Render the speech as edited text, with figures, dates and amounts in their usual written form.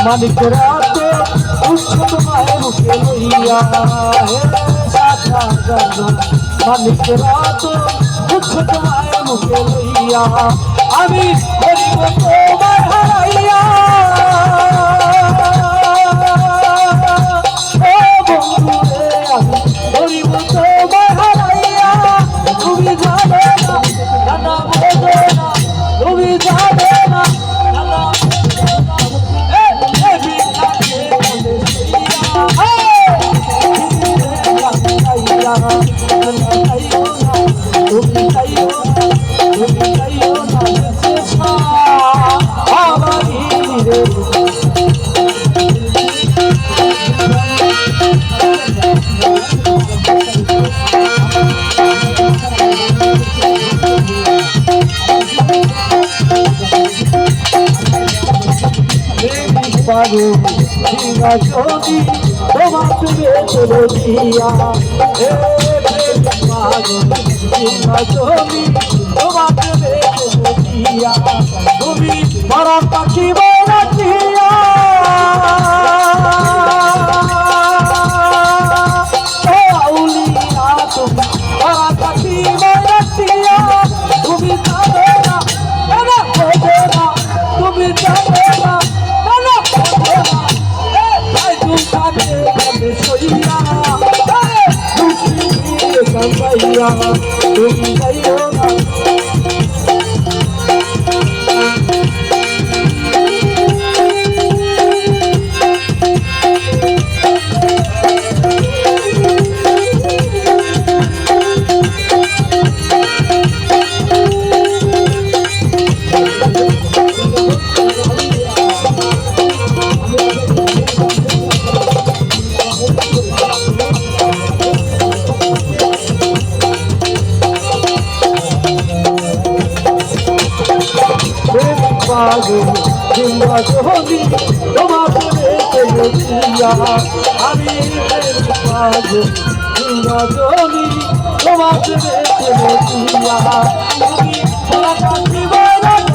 মানিক রাত উচ্ছ তোমায় মুখে লইয়া হে সাধা গানা মানিক রাত উচ্ছ তোমায় মুখে লইয়া আমি করিব তোমায় হারাইয়া ও বন্ধু রে আমি করিব তোমায় হারাইয়া তুমি জানো না জানা বোঝো না তুমি জানো না জানা পাগো সিংহা যদি তোমাকে চলো দিয়া হে প্রেম পাগো সিংহা যদি তোমাকে চলো দিয়া তুমি বড় পাখি বড় দিয়া ও আউলিয়া তুমি বড় পাখি বড় দিয়া তুমি জানো না জানা বোঝো না তুমি জানো না তুমি যাইও না পাগো জিন্দা জহনি তোমাকে চলো দিয়া আমি পাগো জিন্দা জহনি তোমাকে চলো দিয়া তুমি বড় পাখি বড়